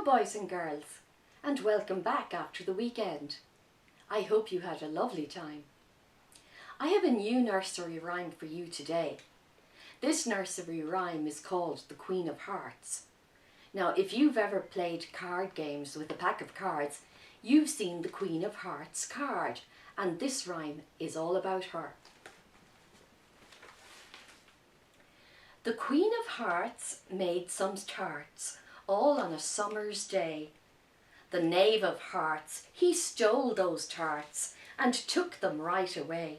boys and girls, and welcome back after the weekend. I hope you had a lovely time. I have a new nursery rhyme for you today. This nursery rhyme is called The Queen of Hearts. Now, if you've ever played card games with a pack of cards, you've seen the Queen of Hearts card, and this rhyme is all about her. The Queen of Hearts made some tarts, all on a summer's day. The Knave of Hearts, he stole those tarts and took them right away.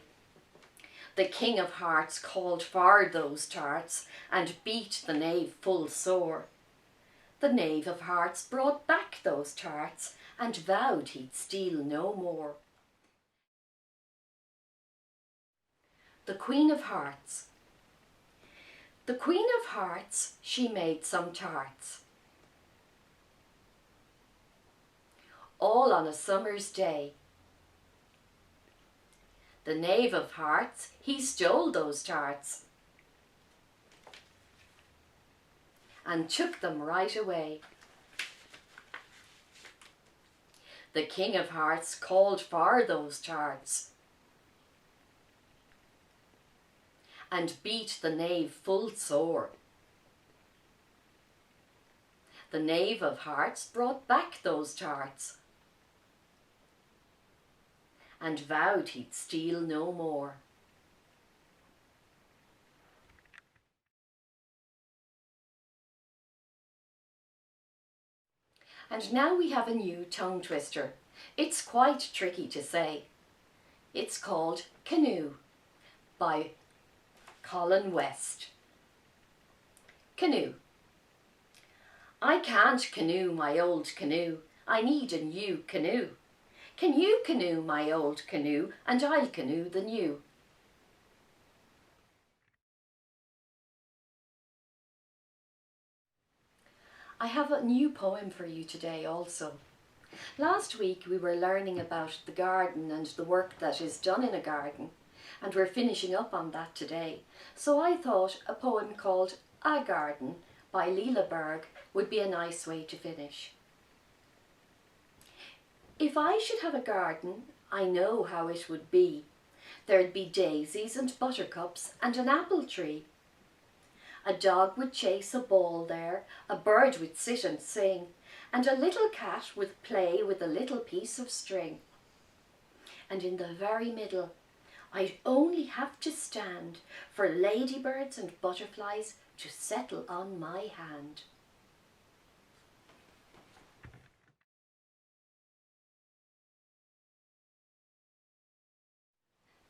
The King of Hearts called for those tarts and beat the Knave full sore. The Knave of Hearts brought back those tarts and vowed he'd steal no more. The Queen of Hearts. The Queen of Hearts, she made some tarts, all on a summer's day. The Knave of Hearts, he stole those tarts and took them right away. The King of Hearts called for those tarts and beat the Knave full sore. The Knave of Hearts brought back those tarts and vowed he'd steal no more. And now we have a new tongue twister. It's quite tricky to say. It's called Canoe by Colin West. Canoe. I can't canoe my old canoe, I need a new canoe. Can you canoe my old canoe, and I'll canoe the new? I have a new poem for you today also. Last week we were learning about the garden and the work that is done in a garden, and we're finishing up on that today. So I thought a poem called A Garden by Leela Berg would be a nice way to finish. If I should have a garden, I know how it would be. There'd be daisies and buttercups and an apple tree. A dog would chase a ball there, a bird would sit and sing, and a little cat would play with a little piece of string. And in the very middle, I'd only have to stand for ladybirds and butterflies to settle on my hand.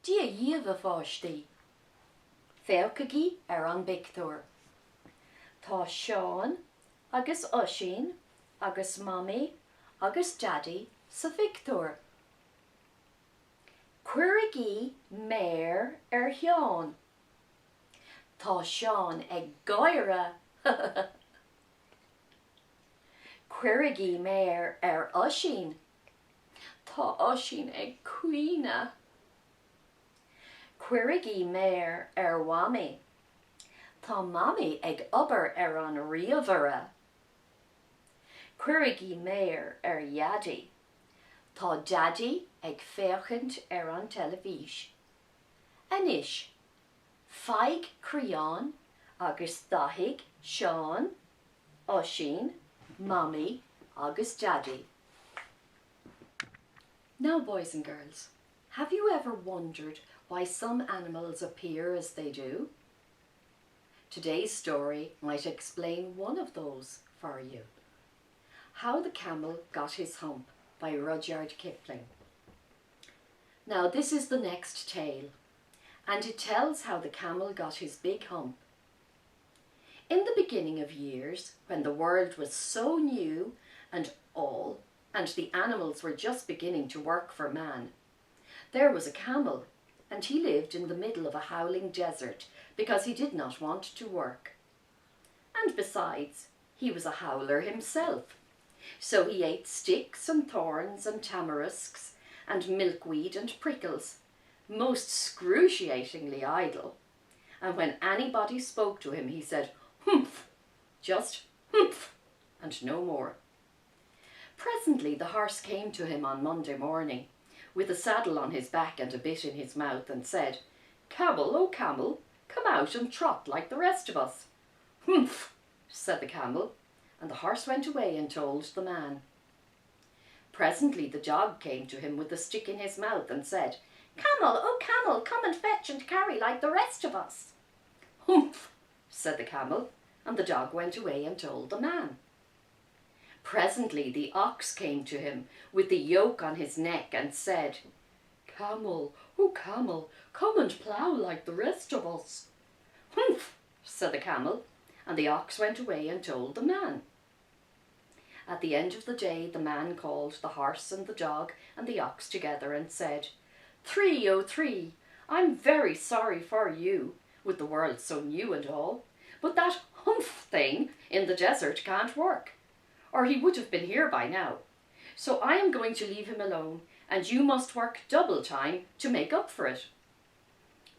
Dia díomh fáistí. Féochaigí an bictúr. Tá Seán agus Oisín agus Mommy agus Daddy sa Victor. Cuirigí méir Sheán. Tá Seán ag gaiire. Cuirigí méir Oisín. Tá Oisín ag cuine. Cuirigí méir Wammy. Tá Mommy ag obair an riamhara. Cuirigí méir Daddy. Tá Daddy ag féachant an televís. Anois, feig Crián agus dathig Seán, Oisín, Mommy agus Daddy. Now, boys and girls, have you ever wondered why some animals appear as they do? Today's story might explain one of those for you. How the Camel Got His Hump by Rudyard Kipling. Now, this is the next tale, and it tells how the camel got his big hump. In the beginning of years, when the world was so new and the animals were just beginning to work for man, there was a camel, and he lived in the middle of a howling desert because he did not want to work. And besides, he was a howler himself. So he ate sticks and thorns and tamarisks and milkweed and prickles, most excruciatingly idle. And when anybody spoke to him, he said, "Humph," just humph, and no more. Presently the horse came to him on Monday morning, with a saddle on his back and a bit in his mouth, and said, "Camel, oh Camel, come out and trot like the rest of us." "Humph," said the camel, and the horse went away and told the man. Presently the dog came to him with a stick in his mouth and said, "Camel, oh Camel, come and fetch and carry like the rest of us." "Humph," said the camel, and the dog went away and told the man. Presently the ox came to him with the yoke on his neck and said, "Camel, oh Camel, come and plough like the rest of us." "Humph," said the camel, and the ox went away and told the man. At the end of the day the man called the horse and the dog and the ox together and said, "Three, oh three, I'm very sorry for you, with the world so new and all, but that humph thing in the desert can't work, or he would have been here by now. So I am going to leave him alone, and you must work double time to make up for it."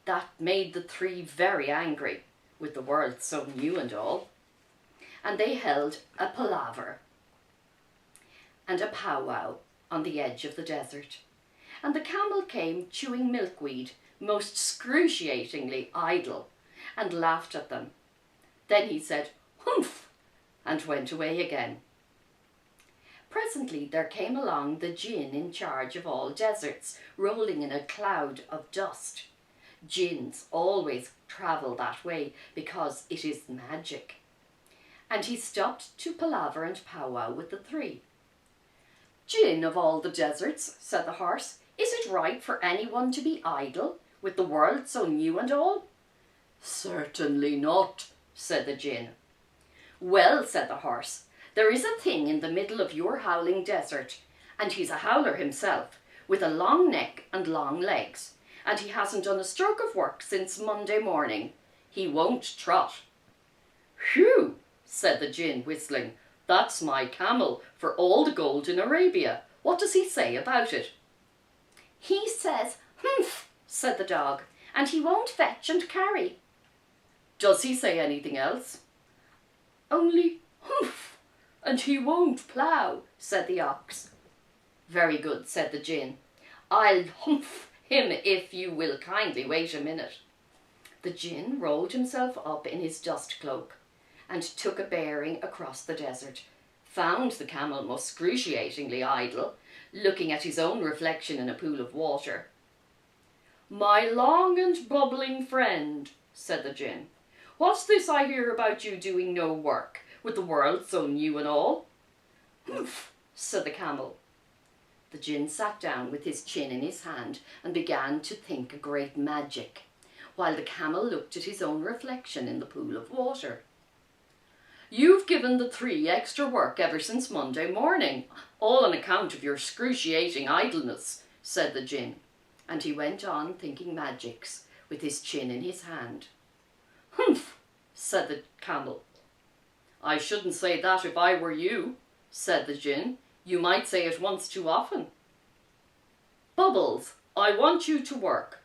That made the three very angry, with the world so new and all, and they held a palaver and a powwow on the edge of the desert, and the camel came chewing milkweed, most excruciatingly idle, and laughed at them. Then he said, "Humph," and went away again. Presently there came along the djinn in charge of all deserts, rolling in a cloud of dust. Djinns always travel that way because it is magic. And he stopped to palaver and powwow with the three. "Djinn of all the deserts," said the horse, "is it right for anyone to be idle, with the world so new and all?" "Certainly not," said the djinn. "Well," said the horse, "there is a thing in the middle of your howling desert, and he's a howler himself, with a long neck and long legs, and he hasn't done a stroke of work since Monday morning. He won't trot." "Whew," said the djinn, whistling, "that's my camel for all the gold in Arabia. What does he say about it?" "He says, 'Humph,'" said the dog, "and he won't fetch and carry." "Does he say anything else?" "Only 'Humph,' and he won't plough," said the ox. "Very good," said the djinn. "I'll humph him if you will kindly wait a minute." The djinn rolled himself up in his dust cloak and took a bearing across the desert, found the camel most excruciatingly idle, looking at his own reflection in a pool of water. "My long and bubbling friend," said the djinn, "what's this I hear about you doing no work, with the world so new and all?" "Humph," said the camel. The djinn sat down with his chin in his hand and began to think a great magic, while the camel looked at his own reflection in the pool of water. "You've given the three extra work ever since Monday morning, all on account of your excruciating idleness," said the djinn, and he went on thinking magics with his chin in his hand. "Humph," said the camel. "I shouldn't say that if I were you," said the djinn. "You might say it once too often." "Bubbles, I want you to work."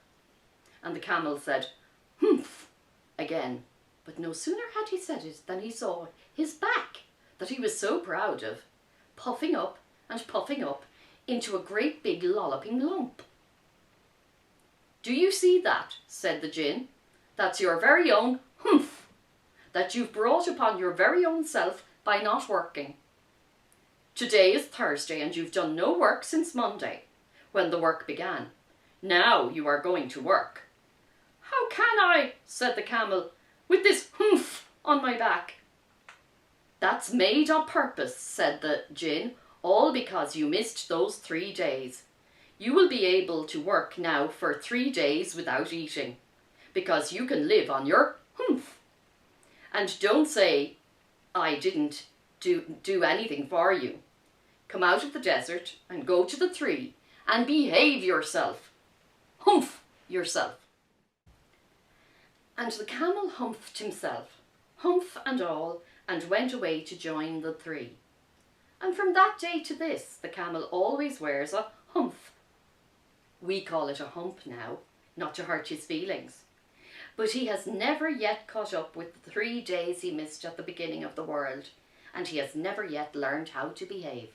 And the camel said, "Humph," again, but no sooner had he said it than he saw his back, that he was so proud of, puffing up into a great big lolloping lump. "Do you see that?" said the djinn. "That's your very own humph, that you've brought upon your very own self by not working. Today is Thursday and you've done no work since Monday, when the work began. Now you are going to work." "How can I," said the camel, "with this humph on my back?" "That's made on purpose," said the djinn, "all because you missed those 3 days. You will be able to work now for 3 days without eating, because you can live on your humph. And don't say I didn't do anything for you. Come out of the desert and go to the tree and behave yourself. Humph yourself." And the camel humphed himself, humph and all, and went away to join the three. And from that day to this, the camel always wears a humph. We call it a hump now, not to hurt his feelings. But he has never yet caught up with the 3 days he missed at the beginning of the world, and he has never yet learned how to behave.